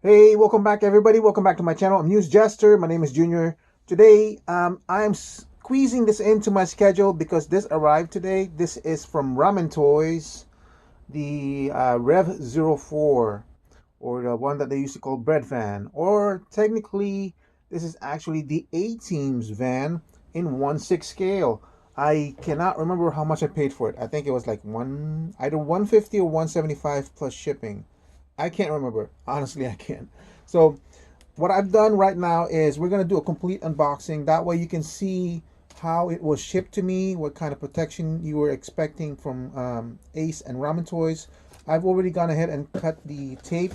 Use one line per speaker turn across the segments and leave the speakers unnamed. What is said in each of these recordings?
Hey, welcome back, everybody. Welcome back to my channel. I'm News Jester. My name is Junior. Today, I'm squeezing this into my schedule because this arrived today. This is from Ramen Toys, the Rev-04, or the one that they used to call bread van. Or technically, this is actually the A-Team's van in 1/6 scale. I cannot remember how much I paid for it. I think it was like either 150 or 175 plus shipping. I can't remember. Honestly, I can't. So what I've done right now is we're going to do a complete unboxing. That way you can see how it was shipped to me, what kind of protection you were expecting from Ace and Ramen Toys. I've already gone ahead and cut the tape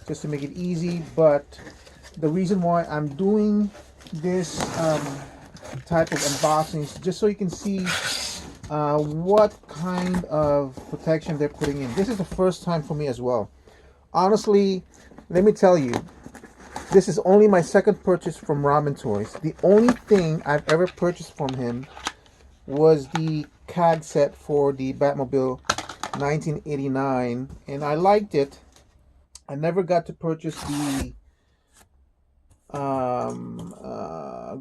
just to make it easy, but the reason why I'm doing this type of unboxings just so you can see what kind of protection they're putting in. This is the first time for me as well. Honestly, let me tell you, this is only my second purchase from Ramen Toys. The only thing I've ever purchased from him was the CAD set for the Batmobile 1989, and I liked it. I never got to purchase the um, uh,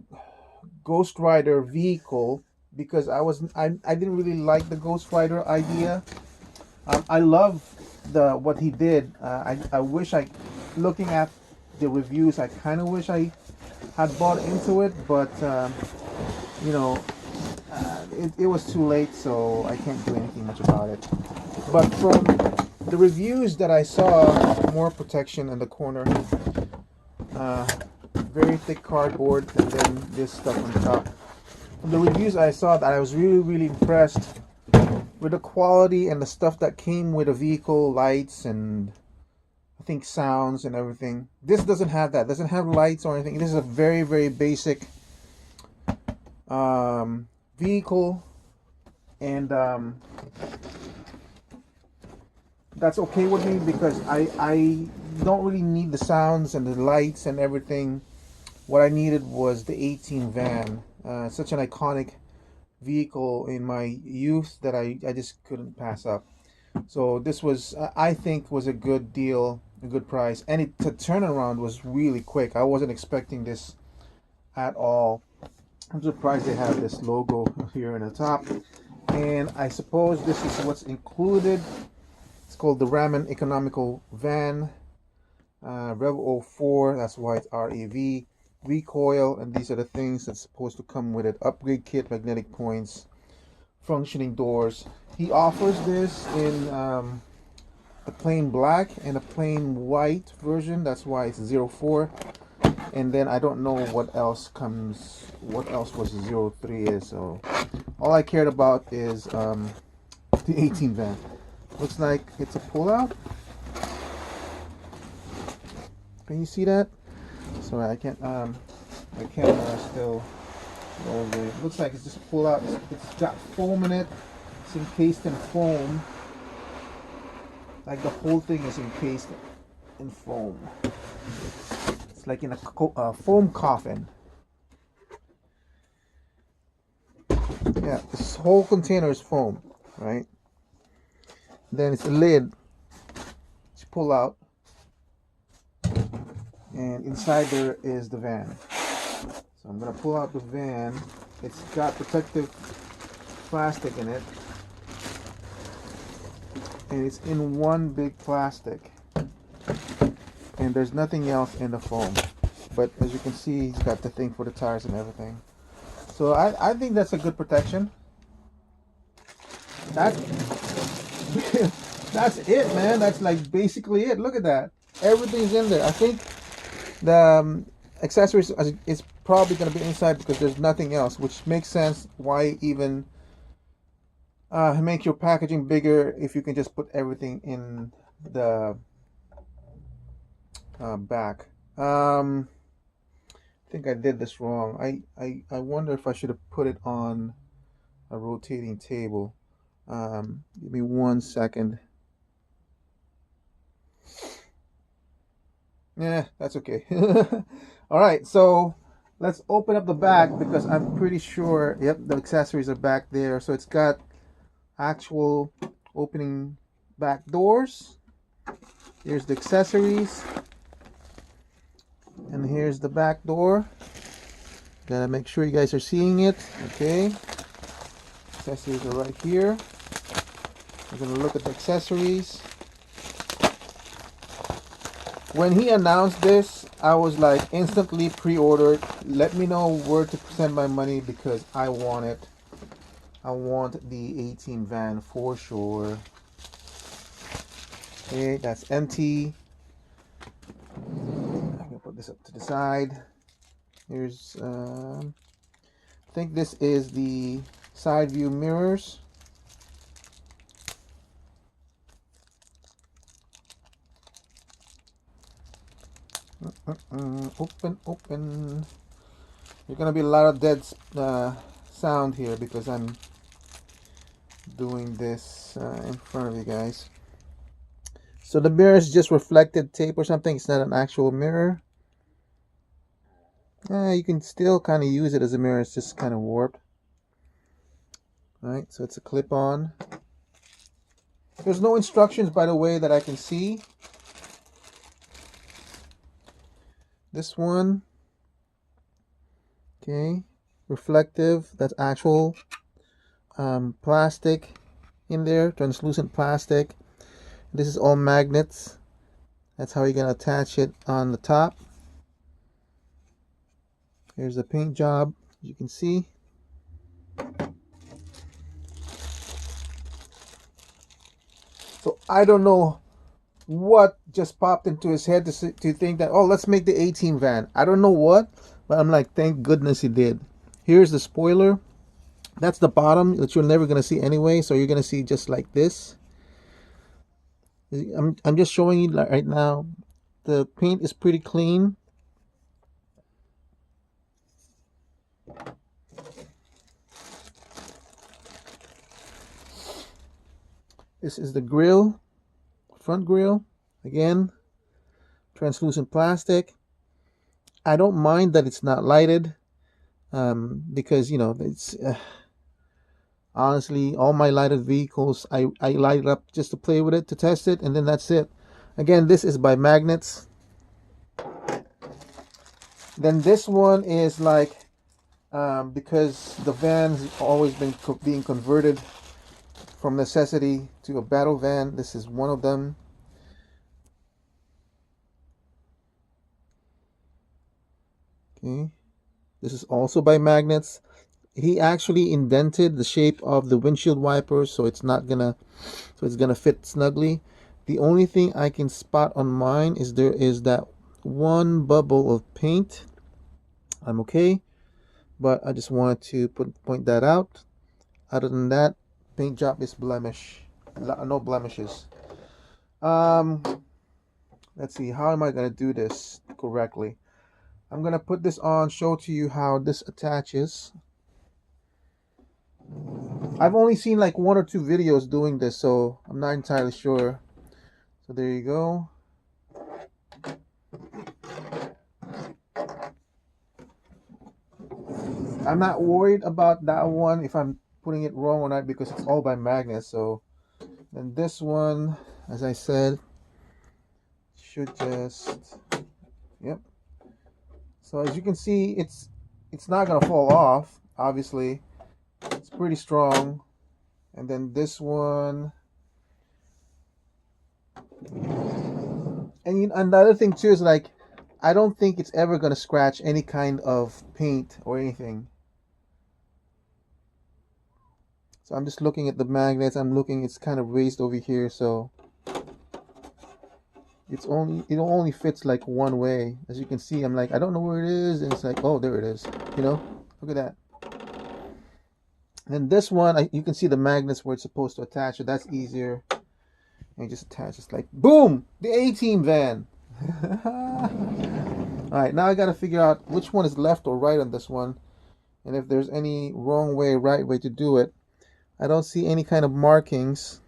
Ghost Rider vehicle because I didn't really like the Ghost Rider idea. I love the what he did. I wish looking at the reviews, I kind of wish I had bought into it, but you know, it was too late, so I can't do anything much about it. But from the reviews that I saw, more protection in the corner, uh, very thick cardboard, and then this stuff on top. From the reviews I saw, that I was really impressed with the quality and the stuff that came with the vehicle, lights and I think sounds and everything. This doesn't have that. Doesn't have lights or anything. This is a very basic vehicle, and that's okay with me because I don't really need the sounds and the lights and everything. What I needed was the 18 van, such an iconic vehicle in my youth that I just couldn't pass up. So this was, I think, was a good deal, a good price, and the turnaround was really quick. I wasn't expecting this at all. I'm surprised they have this logo here in the top, and I suppose this is what's included. It's called the Ramen Economical Van, Rev-04. That's why it's REV. Recoil, and these are the things that's supposed to come with it. Upgrade kit, magnetic points, functioning doors. He offers this in a plain black and a plain white version. That's why it's 04. And then I don't know what else comes, what else was 03 is. So all I cared about is the 18 van. Looks like it's a pullout. Can you see that? Sorry, I can't. My camera still over. Looks like it's just a pullout. It's got foam in it. It's encased in foam. Like the whole thing is encased in foam. It's like in a foam coffin. Yeah, this whole container is foam, right? Then it's a lid. You pull out, and inside there is the van. So I'm gonna pull out the van. It's got protective plastic in it, and it's in one big plastic. And there's nothing else in the foam. But as you can see, he's got the thing for the tires and everything. So I think that's a good protection. That that's it, man. That's like basically it. Look at that. Everything's in there. I think the accessories is probably going to be inside because there's nothing else, which makes sense. Why even make your packaging bigger if you can just put everything in the back. I think I did this wrong. I wonder if I should have put it on a rotating table. Give me 1 second. Yeah, that's okay. All right, so let's open up the back because I'm pretty sure, yep, the accessories are back there. So it's got actual opening back doors. Here's the accessories. And here's the back door. Gotta make sure you guys are seeing it. Okay. Accessories are right here. We're gonna look at the accessories. When he announced this, I was like instantly pre-ordered. Let me know where to send my money because I want it. I want the 18 van for sure. Okay, that's empty. I'm gonna put this up to the side. Here's, I think this is the side view mirrors. Open, open. There's gonna be a lot of dead sound here because I'm doing this in front of you guys. So the mirror is just reflected tape or something. It's not an actual mirror. You can still kind of use it as a mirror. It's just kind of warped. All right, so it's a clip-on. There's no instructions, by the way, that I can see. This one, okay, reflective. That's actual plastic in there, translucent plastic. This is all magnets. That's how you're gonna attach it on the top. Here's the paint job, you can see. So I don't know what just popped into his head to think that, oh, let's make the 18 van. I don't know what, but I'm like, thank goodness he did. Here's the spoiler. That's the bottom that you're never gonna see anyway. So you're gonna see just like this. I'm just showing you right now. The paint is pretty clean. This is the grill, front grill. Again, translucent plastic. I don't mind that it's not lighted because, you know, it's honestly, all my lighted vehicles, I light it up just to play with it, to test it, and then that's it. Again, this is by magnets. Then this one is like, because the van's always been being converted from necessity to a battle van. This is one of them. Okay, this is also by magnets. He actually indented the shape of the windshield wipers, so it's gonna fit snugly. The only thing I can spot on mine is there is that one bubble of paint. I'm okay, but I just wanted to point that out. Other than that, paint job is no blemishes. Let's see, how am I gonna do this correctly? I'm gonna put this on, show to you how this attaches. I've only seen like 1 or 2 videos doing this, so I'm not entirely sure. So there you go. I'm not worried about that one if I'm putting it wrong or not because it's all by magnets. So then this one, as I said, should just, yep. So as you can see, it's not gonna fall off. Obviously, it's pretty strong. And then this one, and another thing too is like, I don't think it's ever gonna scratch any kind of paint or anything. So I'm just looking at the magnets. I'm looking, it's kind of raised over here, so it only fits like one way. As you can see, I'm like, I don't know where it is, and it's like, oh, there it is. You know, look at that. And this one, you can see the magnets where it's supposed to attach, so that's easier. And you just attach, it's like, boom, the A-Team van. All right, now I got to figure out which one is left or right on this one, and if there's any wrong way, right way to do it. I don't see any kind of markings.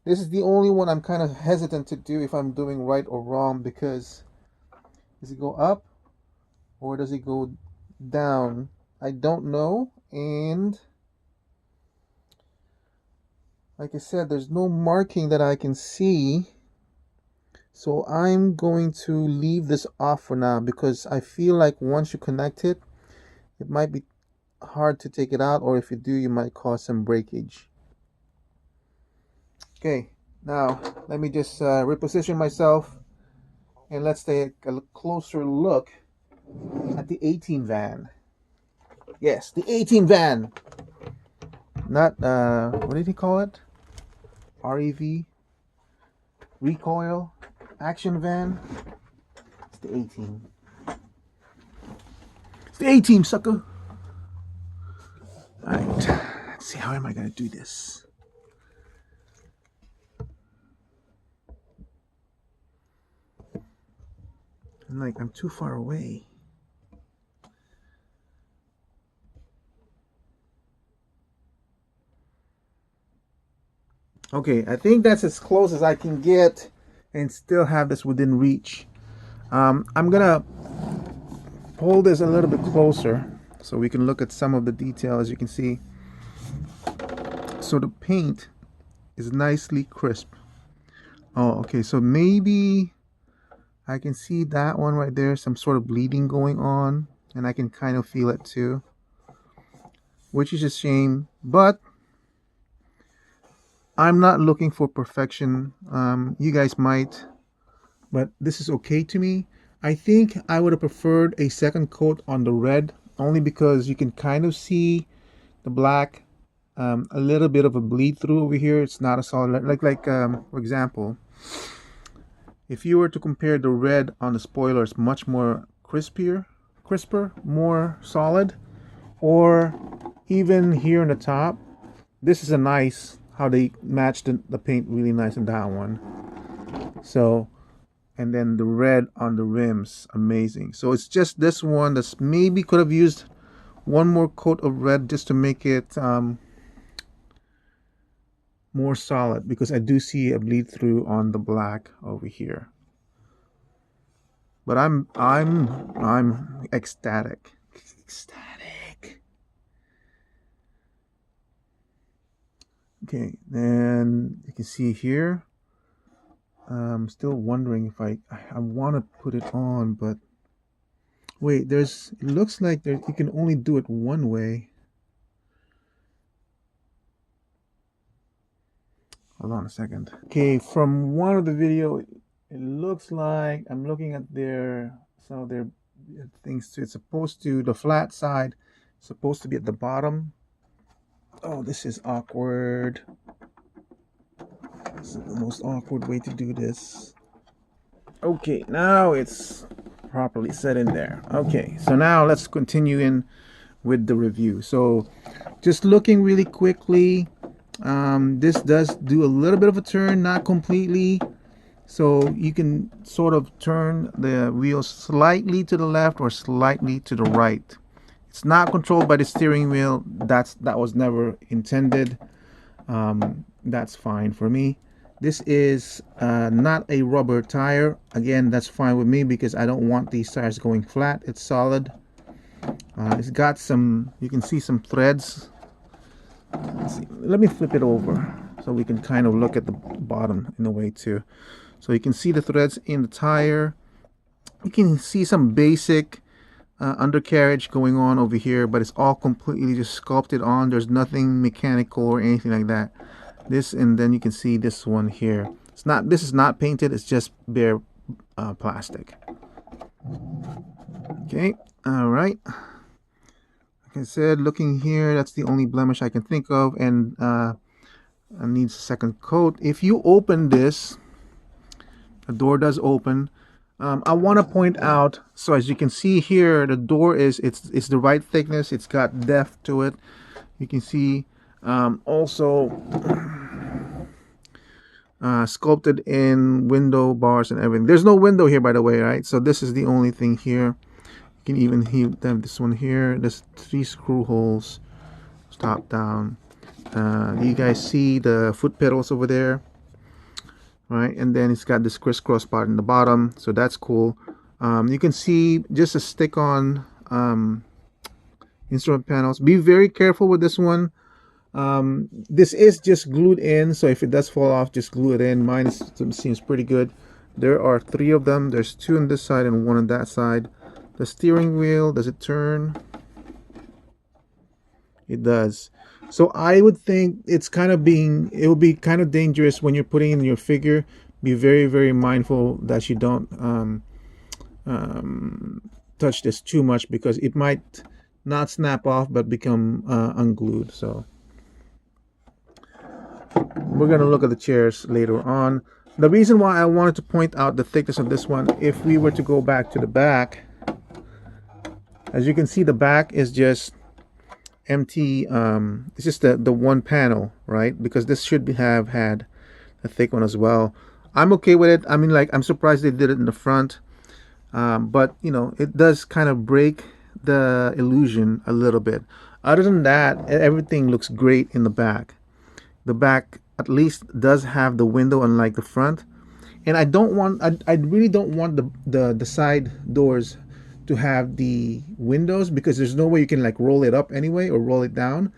This is the only one I'm kind of hesitant to do if I'm doing right or wrong, because does it go up or does it go down? I don't know. And like I said, there's no marking that I can see. So I'm going to leave this off for now because I feel like once you connect it, it might be hard to take it out, or if you do, you might cause some breakage. Okay, now let me just reposition myself and let's take a closer look at the 18 van. Yes, the 18 van. Not, what did he call it? REV? Recoil? Action van? It's the 18. It's the 18, sucker. Alright, let's see, how am I going to do this? I'm too far away. Okay, I think that's as close as I can get and still have this within reach. I'm gonna pull this a little bit closer so we can look at some of the detail. As you can see, so the paint is nicely crisp. Oh, okay, so maybe I can see that one right there, some sort of bleeding going on, and I can kind of feel it too, which is a shame, but I'm not looking for perfection. You guys might, but this is okay to me. I think I would have preferred a second coat on the red, only because you can kind of see the black, a little bit of a bleed through over here. It's not a solid, for example, if you were to compare the red on the spoiler, it's much more crisper, more solid, or even here on the top, this is a nice, how they matched the paint really nice in that one. So, and then the red on the rims, amazing. So it's just this one that's maybe could have used one more coat of red just to make it more solid, because I do see a bleed through on the black over here. But I'm ecstatic. Okay, then you can see here. I'm still wondering if I want to put it on, but wait, it looks like you can only do it one way. Hold on a second. Okay, from one of the video, it looks like I'm looking at some of their things too. It's supposed to, the flat side, supposed to be at the bottom. Oh, this is awkward. This is the most awkward way to do this. Okay, now it's properly set in there. Okay, so now let's continue in with the review. So just looking really quickly, this does do a little bit of a turn, not completely. So you can sort of turn the wheel slightly to the left or slightly to the right. It's not controlled by the steering wheel. That was never intended. That's fine for me. This is not a rubber tire. Again, that's fine with me because I don't want these tires going flat. It's solid. It's got some, you can see some threads. Let's see. Let me flip it over so we can kind of look at the bottom in a way too. So you can see the threads in the tire. You can see some basic undercarriage going on over here, but it's all completely just sculpted on. There's nothing mechanical or anything like that. And then you can see this one here. This is not painted, it's just bare plastic. Okay, all right. Like I said, looking here, that's the only blemish I can think of, and it needs a second coat. If you open this, the door does open. I want to point out, so as you can see here, the door it's the right thickness. It's got depth to it. You can see also sculpted in window bars and everything. There's no window here, by the way, right? So this is the only thing here. You can even have this one here. There's 3 screw holes, top down. You guys see the foot pedals over there? Right, and then it's got this crisscross part in the bottom, so that's cool. You can see just a stick-on instrument panels. Be very careful with this one. This is just glued in, so if it does fall off, just glue it in. Mine seems pretty good. There are 3 of them. There's 2 on this side and 1 on that side. The steering wheel, does it turn? It does. So I would think it would be kind of dangerous when you're putting in your figure. Be very, very mindful that you don't touch this too much, because it might not snap off but become unglued. So we're going to look at the chairs later on. The reason why I wanted to point out the thickness of this one, if we were to go back to the back, as you can see, the back is just empty. It's just the one panel, right? Because this should have had a thick one as well. I'm okay with it. I mean, like, I'm surprised they did it in the front, but you know, it does kind of break the illusion a little bit. Other than that, everything looks great in the back. The back at least does have the window, unlike the front. And I really don't want the side doors to have the windows, because there's no way you can like roll it up anyway or roll it down.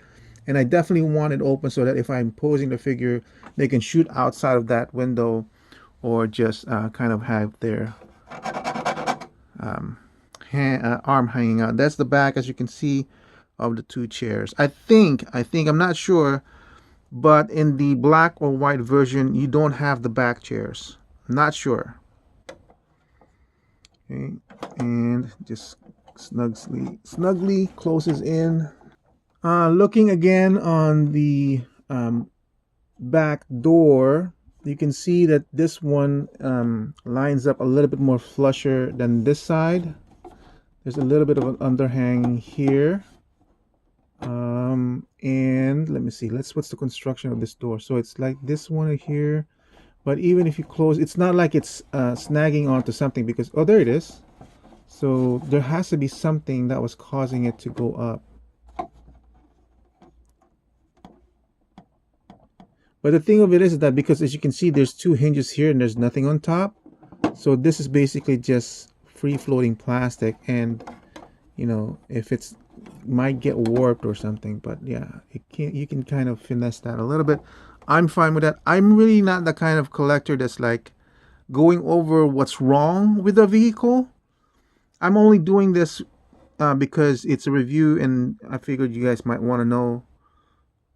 And I definitely want it open so that if I'm posing the figure, they can shoot outside of that window, or just kind of have their arm hanging out. That's the back, as you can see, of the 2 chairs. I think, I'm not sure, but in the black or white version, you don't have the back chairs. Not sure. Okay, and just snugly closes in. Looking again on the back door, you can see that this one lines up a little bit more flusher than this side. There's a little bit of an underhang here. And let me see, what's the construction of this door? So it's like this one here, but even if you close, it's not like it's snagging onto something, because, oh, there it is. So there has to be something that was causing it to go up. But the thing of it is that, because as you can see, there's 2 hinges here and there's nothing on top. So this is basically just free floating plastic, and you know, if it's might get warped or something, but yeah, you can kind of finesse that a little bit. I'm fine with that. I'm really not the kind of collector that's like going over what's wrong with the vehicle. I'm only doing this because it's a review, and I figured you guys might want to know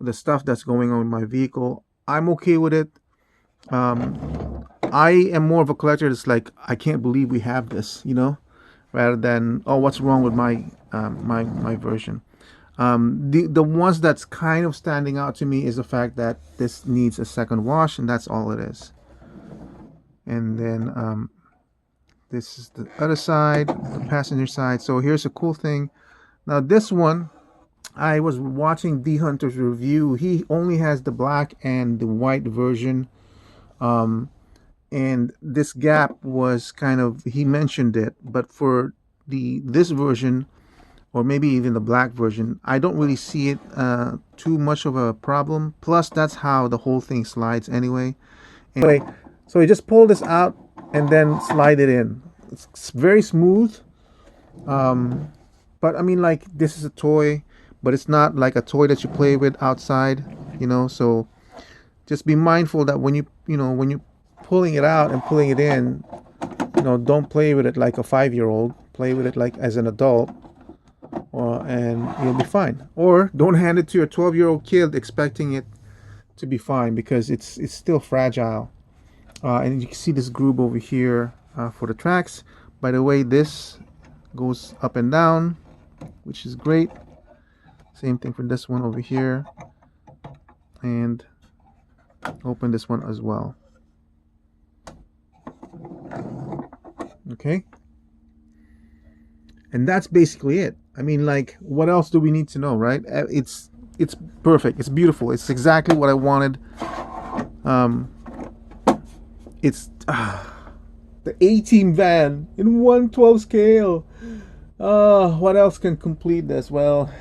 the stuff that's going on with my vehicle. I'm okay with it. I am more of a collector that's like, I can't believe we have this, you know, rather than, oh, what's wrong with my my version. The ones that's kind of standing out to me is the fact that this needs a second wash, and that's all it is. And then this is the other side, the passenger side. So here's a cool thing. Now this one, I was watching D Hunter's review. He only has the black and the white version. And this gap was kind of, he mentioned it, but for this version, or maybe even the black version, I don't really see it too much of a problem. Plus, that's how the whole thing slides anyway. Anyway, so you just pull this out and then slide it in. It's very smooth. But I mean, like, this is a toy, but it's not like a toy that you play with outside, you know. So just be mindful that when when you're pulling it out and pulling it in, you know, don't play with it like a 5-year-old. Play with it like as an adult, and you'll be fine. Or don't hand it to your 12-year-old kid expecting it to be fine, because it's still fragile. And you can see this groove over here for the tracks. By the way, this goes up and down, which is great. Same thing for this one over here, and open this one as well. Okay, and that's basically it. I mean, like, what else do we need to know, right? It's perfect. It's beautiful. It's exactly what I wanted. It's the A-Team van in 1/12 scale. What else can complete this? Well,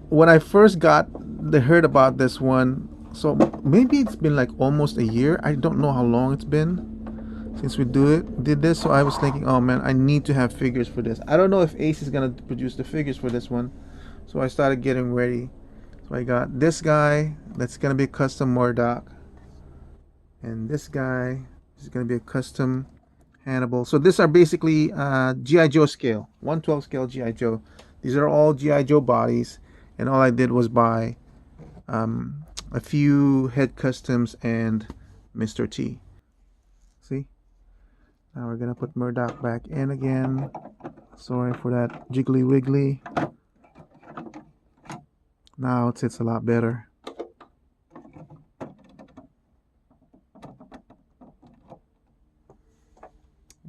when I first heard about this one, so maybe it's been like almost a year. I don't know how long it's been since we did this. So I was thinking, oh man, I need to have figures for this. I don't know if Ace is gonna produce the figures for this one, so I started getting ready. So I got this guy that's gonna be a custom Murdoch, and this guy This is going to be a custom Hannibal. So these are basically GI Joe scale, 1/12 scale GI Joe. These are all GI Joe bodies, and all I did was buy a few head customs and Mr. T. See? Now we're gonna put Murdoch back in again. Sorry for that jiggly wiggly. Now it sits a lot better.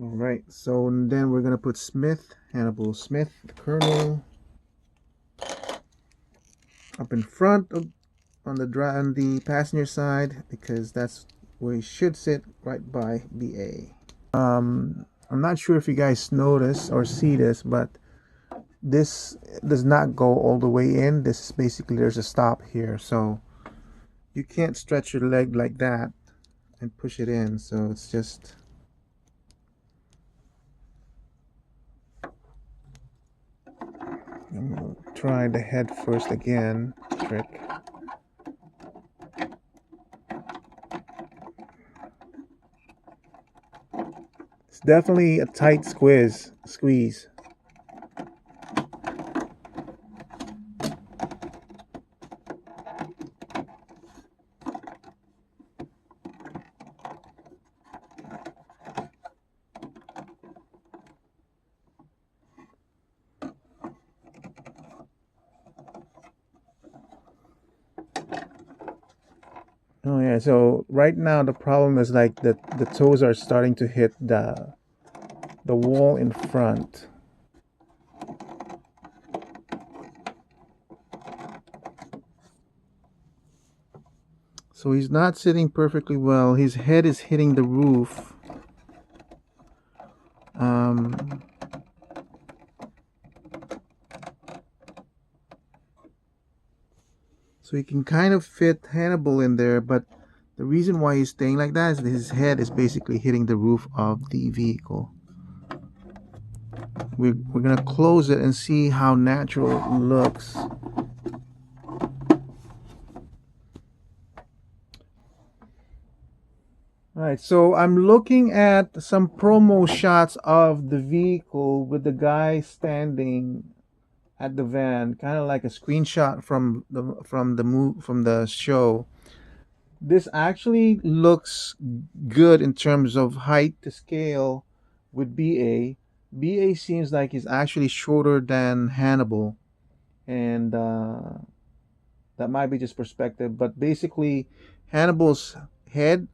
Alright, so then we're gonna put Smith, Hannibal Smith, the Colonel, up in front of, on the passenger side, because that's where he should sit, right by BA. I'm not sure if you guys notice or see this, but this does not go all the way in. This is basically, there's a stop here, so you can't stretch your leg like that and push it in. So it's just, I'm gonna try the head first again trick. It's definitely a tight squeeze. Oh yeah, so right now the problem is like the toes are starting to hit the wall in front. So he's not sitting perfectly well. His head is hitting the roof. So he can kind of fit Hannibal in there, but the reason why he's staying like that is that his head is basically hitting the roof of the vehicle. We're gonna close it and see how natural it looks. Alright, so I'm looking at some promo shots of the vehicle with the guy standing at the van, kind of like a screenshot from the show. This actually looks good in terms of height to scale with BA. BA seems like he's actually shorter than Hannibal, and that might be just perspective, but basically Hannibal's head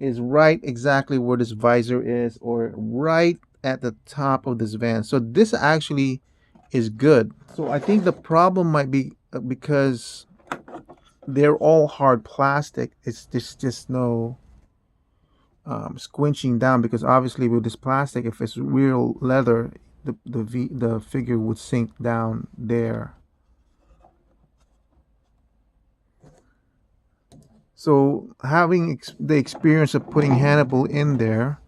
is right exactly where this visor is, or right at the top of this van. So this actually is good. So I think the problem might be because they're all hard plastic. It's just no squinching down, because obviously with this plastic, if it's real leather, the figure would sink down there. So having the experience of putting Hannibal in there,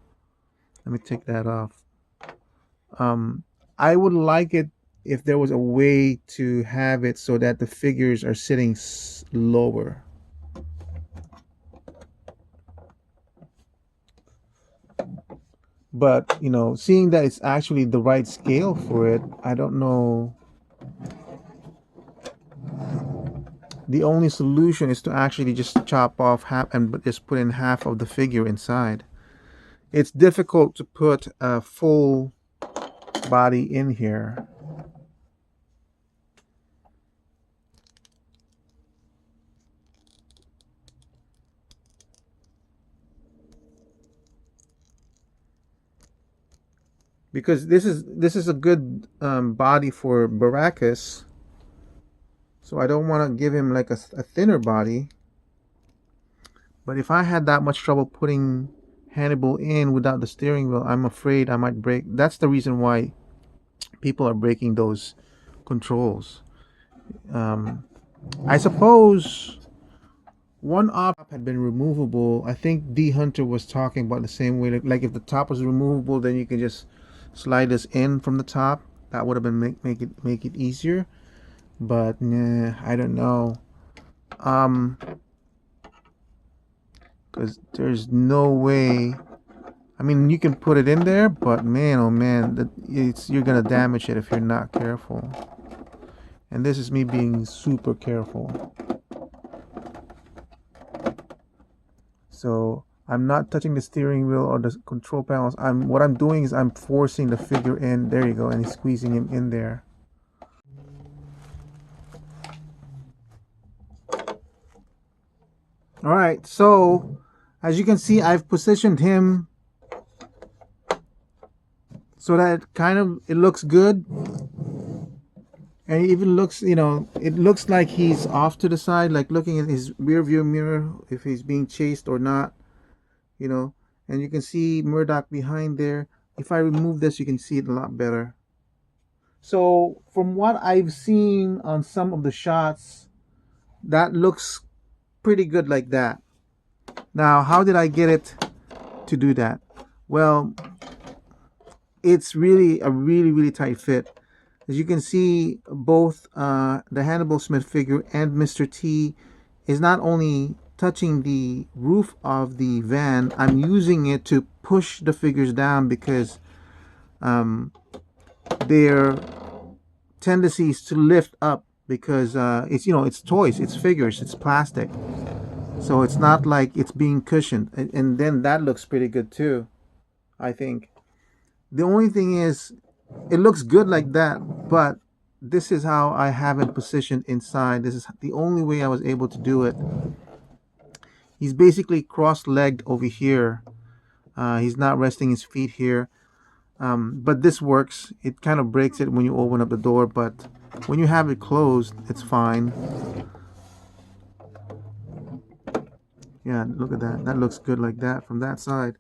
let me take that off. I would like it if there was a way to have it so that the figures are sitting lower. But, you know, seeing that it's actually the right scale for it, I don't know. The only solution is to actually just chop off half and just put in half of the figure inside. It's difficult to put a full body in here. Because this is a good body for Baracus, so I don't want to give him like a thinner body. But if I had that much trouble putting Hannibal in without the steering wheel, I'm afraid I might break. That's the reason why people are breaking those controls. I suppose one op had been removable. I think D Hunter was talking about the same way. Like if the top was removable, then you can just slide this in from the top. That would have been make it easier. But nah, I don't know. because there's no way. I mean, you can put it in there, but man, oh man, you're gonna damage it if you're not careful. And this is me being super careful. So I'm not touching the steering wheel or the control panels. What I'm doing is I'm forcing the figure in. There you go, and he's squeezing him in there. All right, so as you can see, I've positioned him so that it looks good. And it even looks, it looks like he's off to the side, like looking at his rear view mirror, if he's being chased or not, And you can see Murdoch behind there. If I remove this, you can see it a lot better. So from what I've seen on some of the shots, that looks pretty good like that. Now, how did I get it to do that? Well, it's really a really tight fit. As you can see, both the Hannibal Smith figure and Mr. T is not only touching the roof of the van, I'm using it to push the figures down because their tendency is to lift up because it's toys, it's figures, it's plastic. So it's not like it's being cushioned. And then that looks pretty good too, I think. The only thing is, it looks good like that, but this is how I have it positioned inside. This is the only way I was able to do it. He's basically cross-legged over here. He's not resting his feet here. But this works. It kind of breaks it when you open up the door, but when you have it closed, it's fine. Yeah, look at that. That looks good like that from that side.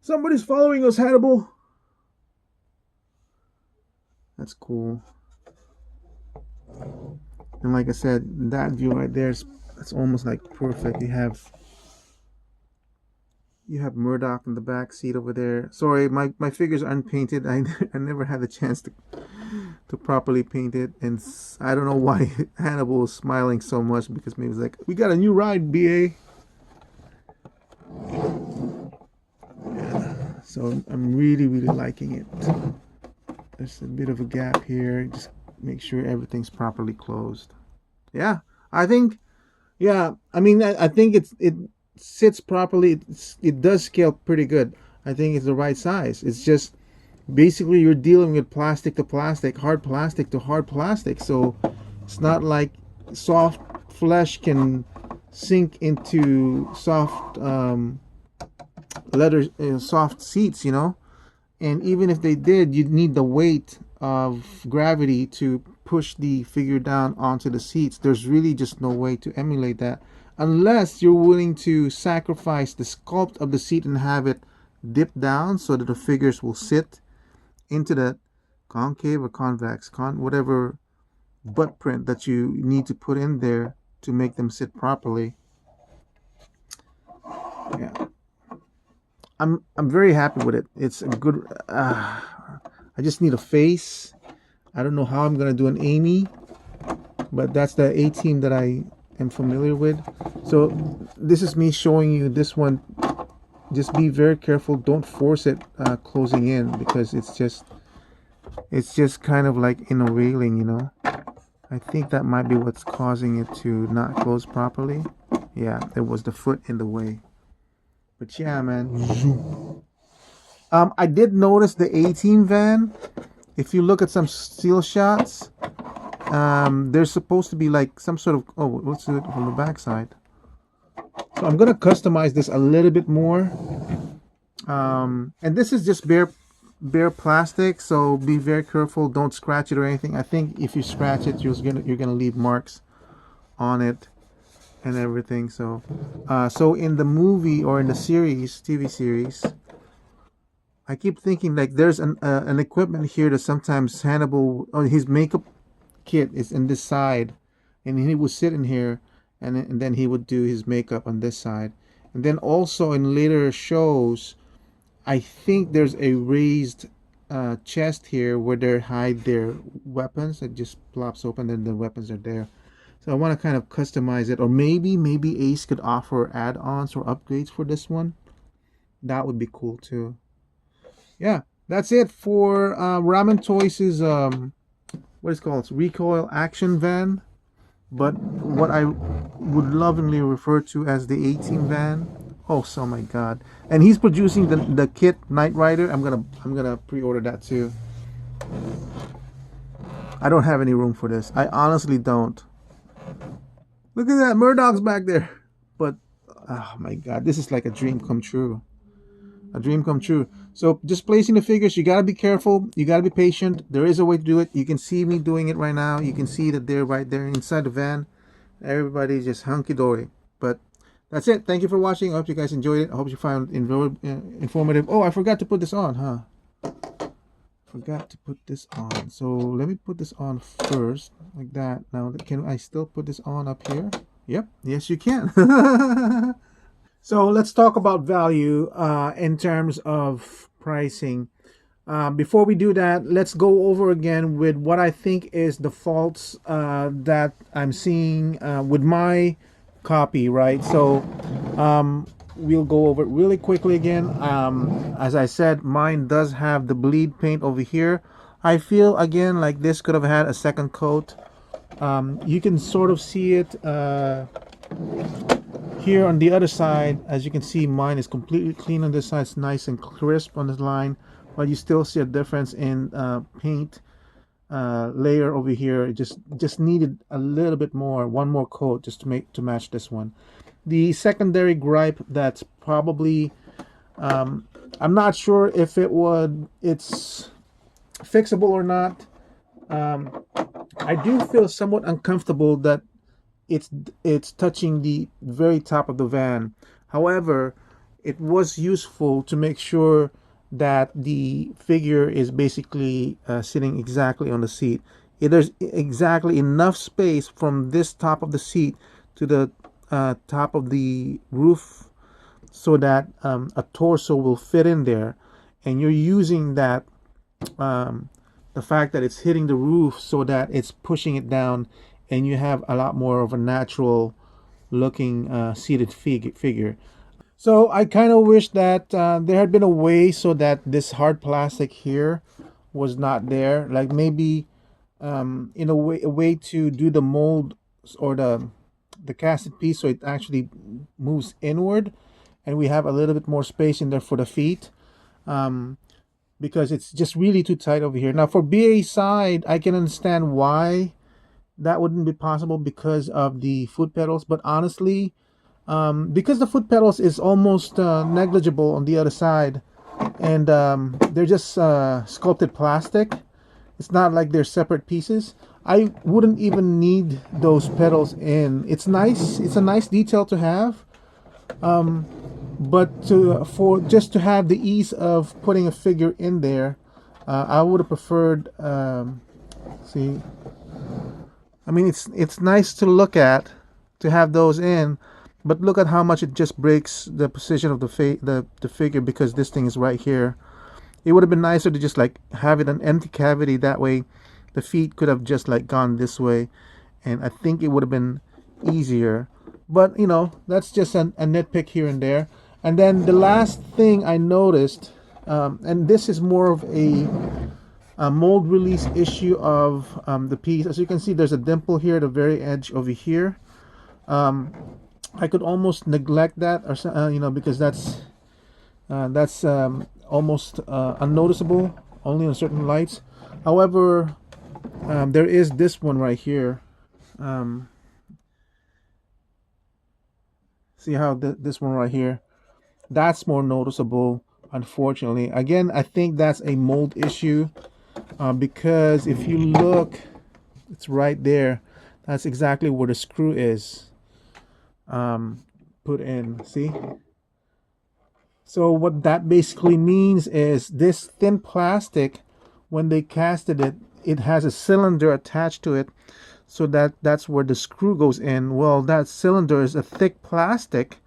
Somebody's following us, Hannibal. That's cool. And like I said, that view right there it's almost like perfect. You have Murdoch in the back seat over there. Sorry, my figures aren't painted. I never had the chance to properly paint it, and I don't know why Hannibal is smiling so much, because maybe it's like, we got a new ride, BA. Yeah, so I'm really liking it. There's a bit of a gap here. Just make sure everything's properly closed. Yeah, I think. Yeah, I mean, I think it sits properly. It does scale pretty good. I think it's the right size. It's just basically you're dealing with plastic to plastic, hard plastic to hard plastic. So it's not like soft flesh can sink into soft leather, soft seats, And even if they did, you'd need the weight of gravity to push the figure down onto the seats. There's really just no way to emulate that unless you're willing to sacrifice the sculpt of the seat and have it dip down so that the figures will sit into that concave or convex, whatever butt print that you need to put in there to make them sit properly. Yeah. I'm very happy with it. It's a good. I just need a face. I don't know how I'm gonna do an Amy, but that's the A team that I am familiar with. So this is me showing you this one. Just be very careful. Don't force it closing in, because it's just kind of like in a railing, I think that might be what's causing it to not close properly. Yeah, there was the foot in the way. But yeah, man. I did notice the A-Team van. If you look at some steel shots, there's supposed to be like some sort of... Oh, let's do it from the back side. So I'm going to customize this a little bit more. And this is just bare plastic, so be very careful. Don't scratch it or anything. I think if you scratch it, you're gonna leave marks on it and everything. So in the movie or in the TV series, I keep thinking like there's an equipment here that sometimes Hannibal, or his makeup kit is in this side, and he would sit in here, and then he would do his makeup on this side. And then also in later shows, I think there's a raised chest here where they hide their weapons. It just plops open and the weapons are there. So I want to kind of customize it, or maybe Ace could offer add-ons or upgrades for this one. That would be cool too. Yeah, that's it for Ramen Toys' what is it called? It's recoil action van, but what I would lovingly refer to as the A-Team van. Oh, so my God! And he's producing the kit Knight Rider. I'm gonna pre-order that too. I don't have any room for this. I honestly don't. Look at that, Murdoch's back there. But oh my God, this is like a dream come true. A dream come true. So just placing the figures, you gotta be careful. You gotta be patient. There is a way to do it. You can see me doing it right now. You can see that they're right there inside the van. Everybody's just hunky dory. But that's it. Thank you for watching. I hope you guys enjoyed it. I hope you found it informative. Oh, I forgot to put this on, huh? Forgot to put this on. So let me put this on first, like that. Now, can I still put this on up here? Yep. Yes, you can. So let's talk about value in terms of pricing. Before we do that, let's go over again with what I think is the faults that I'm seeing with my copy, right? So we'll go over it really quickly again. As I said, mine does have the bleed paint over here. I feel, again, like this could have had a second coat. You can sort of see it here on the other side. As you can see, mine is completely clean on this side. It's nice and crisp on this line, but you still see a difference in paint layer over here. It just needed a little bit more, one more coat just to match this one. The secondary gripe that's probably I'm not sure if it's fixable or not. I do feel somewhat uncomfortable that it's touching the very top of the van. However, it was useful to make sure that the figure is basically sitting exactly on the seat. There's exactly enough space from this top of the seat to the top of the roof so that a torso will fit in there, and you're using that the fact that it's hitting the roof so that it's pushing it down, and you have a lot more of a natural looking seated figure. So I kind of wish that there had been a way so that this hard plastic here was not there. Like maybe in a way to do the mold or the casted piece so it actually moves inward, and we have a little bit more space in there for the feet. Because it's just really too tight over here. Now for BA side, I can understand why that wouldn't be possible because of the foot pedals, but honestly, because the foot pedals is almost negligible on the other side, and they're just sculpted plastic. It's not like they're separate pieces. I wouldn't even need those pedals in. It's nice. It's a nice detail to have, but for just to have the ease of putting a figure in there, I would have preferred. See, I mean, it's nice to look at to have those in, but look at how much it just breaks the position of the figure because this thing is right here. It would have been nicer to just like have it an empty cavity. That way, the feet could have just like gone this way, and I think it would have been easier. But you know, that's just a nitpick here and there. And then the last thing I noticed, and this is more of a mold release issue of the piece. As you can see, there's a dimple here at the very edge over here. I could almost neglect that, or you know, because that's almost unnoticeable only on certain lights. However, there is this one right here. See how this one right here, that's more noticeable, unfortunately. Again, I think that's a mold issue, because if you look, it's right there. That's exactly where the screw is put in. See? So what that basically means is this thin plastic, when they casted it, it has a cylinder attached to it, so that's where the screw goes in. Well, that cylinder is a thick plastic,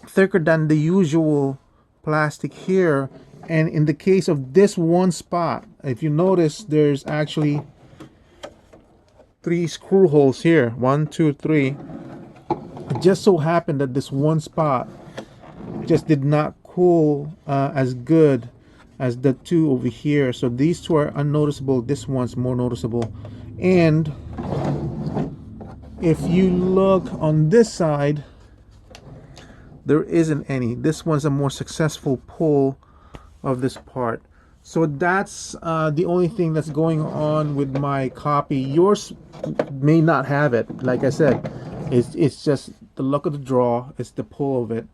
thicker than the usual plastic here. And in the case of this one spot, if you notice, there's actually 3 screw holes here. 1, 2, 3. It just so happened that this one spot just did not cool as good as the two over here. So these two are unnoticeable. This one's more noticeable. And if you look on this side, there isn't any. This one's a more successful pull of this part. So that's the only thing that's going on with my copy. Yours may not have it. Like I said, it's just the luck of the draw. It's the pull of it.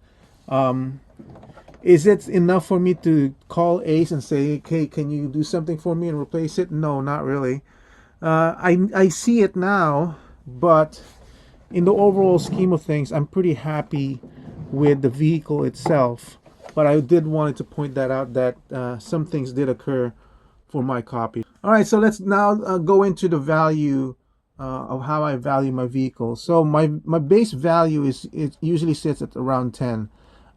Is it enough for me to call Ace and say, "Okay, can you do something for me and replace it?" No, not really. I see it now, but in the overall scheme of things, I'm pretty happy with the vehicle itself. But I did wanted to point that out, that some things did occur for my copy. All right, so let's now go into the value of how I value my vehicle. So my base value it usually sits at around 10.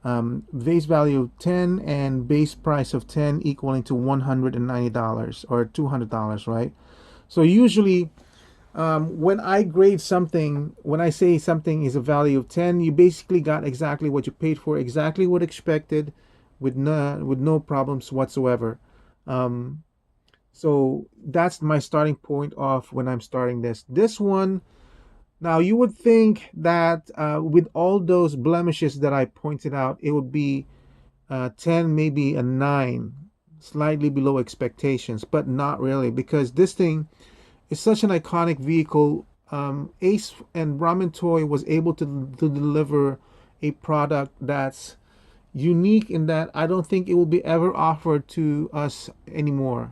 Base value of 10 and base price of 10 equaling to $190 or $200, right? So usually when I grade something, when I say something is a value of 10, you basically got exactly what you paid for, exactly what expected, with no problems whatsoever. So that's my starting point off when I'm starting this one. Now you would think that with all those blemishes that I pointed out, it would be 10, maybe a 9, slightly below expectations, but not really, because this thing is such an iconic vehicle. Ace and Ramen Toy was able to deliver a product that's unique in that I don't think it will be ever offered to us anymore.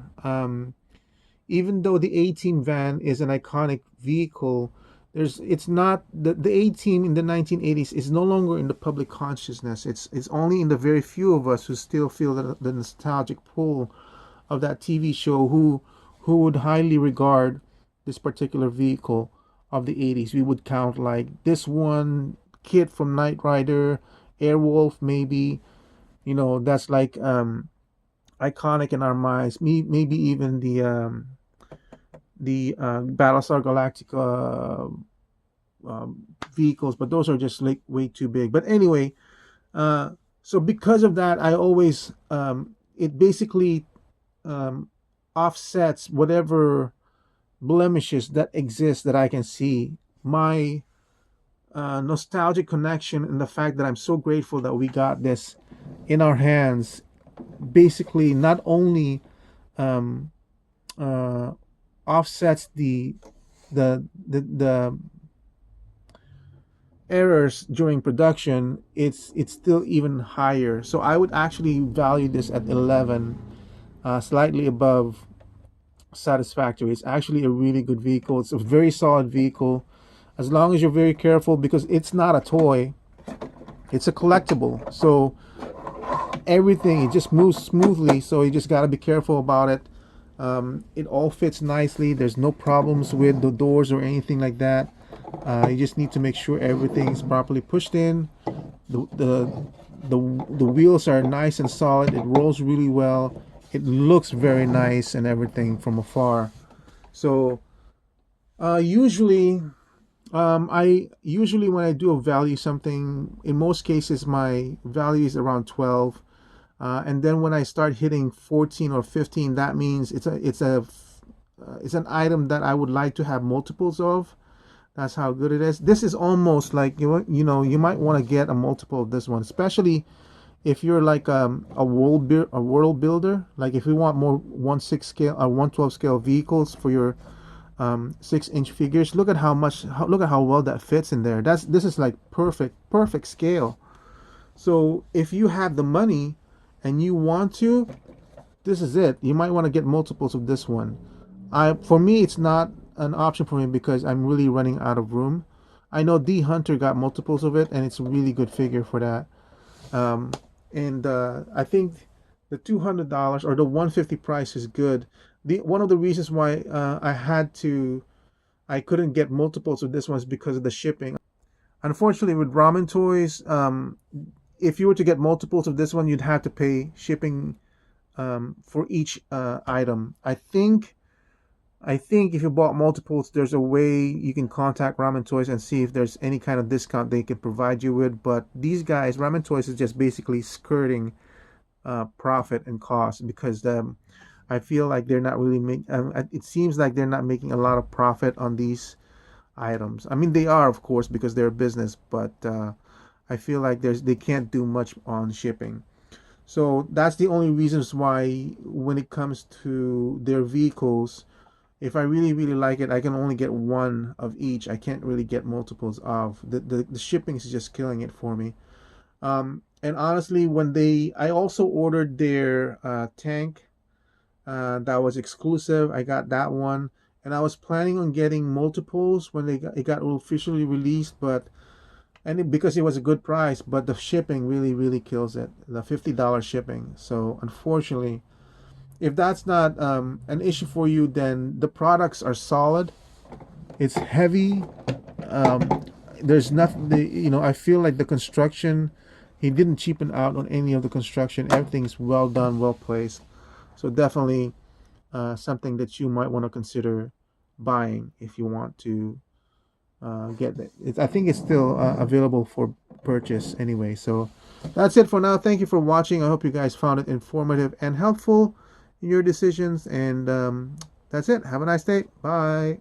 Even though the A-Team van is an iconic vehicle, it's not the A-Team in the 1980s is no longer in the public consciousness. It's only in the very few of us who still feel the nostalgic pull of that TV show, who would highly regard this particular vehicle of the 80s. We would count like this one, Kid from Knight Rider, Airwolf, maybe, that's like iconic in our minds. Maybe even the Battlestar Galactica vehicles, but those are just like way too big. But anyway, so because of that, I always it basically offsets whatever blemishes that exist that I can see. My nostalgic connection and the fact that I'm so grateful that we got this in our hands basically not only offsets the errors during production, it's still even higher. So I would actually value this at 11, slightly above satisfactory. It's actually a really good vehicle. It's a very solid vehicle, as long as you're very careful, because it's not a toy, it's a collectible. So everything, it just moves smoothly, so you just got to be careful about it. It all fits nicely. There's no problems with the doors or anything like that. You just need to make sure everything's properly pushed in. The wheels are nice and solid. It rolls really well. It looks very nice and everything from afar. So usually when I do a value something, in most cases my value is around 12. And then when I start hitting 14 or 15, that means it's an item that I would like to have multiples of. That's how good it is. This is almost like you might want to get a multiple of this one, especially if you're like a world builder. Like if you want more 1/6 scale or 1/12 scale vehicles for your 6-inch figures. Look at how well that fits in there. This is like perfect scale. So if you have the money and you want to, this is it. You might want to get multiples of this one. For me, it's not an option for me because I'm really running out of room. I know D Hunter got multiples of it, and it's a really good figure for that. And I think the $200 or the $150 price is good. One of the reasons why I couldn't get multiples of this one is because of the shipping. Unfortunately, with Ramen Toys, if you were to get multiples of this one, you'd have to pay shipping for each item. I think I think if you bought multiples, there's a way you can contact Ramen Toys and see if there's any kind of discount they can provide you with. But these guys, Ramen Toys, is just basically skirting profit and cost because I feel like they're not really it seems like they're not making a lot of profit on these items. I mean, they are, of course, because they're a business, but I feel like they can't do much on shipping. So that's the only reasons why when it comes to their vehicles, if I really really like it, I can only get one of each. I can't really get multiples of. The shipping is just killing it for me. And honestly, I also ordered their tank that was exclusive. I got that one, and I was planning on getting multiples when it got officially released, but because it was a good price, but the shipping really really kills it. The $50 shipping. So unfortunately, if that's not an issue for you, then the products are solid. It's heavy. Um, there's nothing. I feel like the construction. He didn't cheapen out on any of the construction. Everything's well done, well placed. So definitely something that you might want to consider buying if you want to get it. I think it's still available for purchase anyway. So that's it for now. Thank you for watching. I hope you guys found it informative and helpful in your decisions. And that's it. Have a nice day. Bye.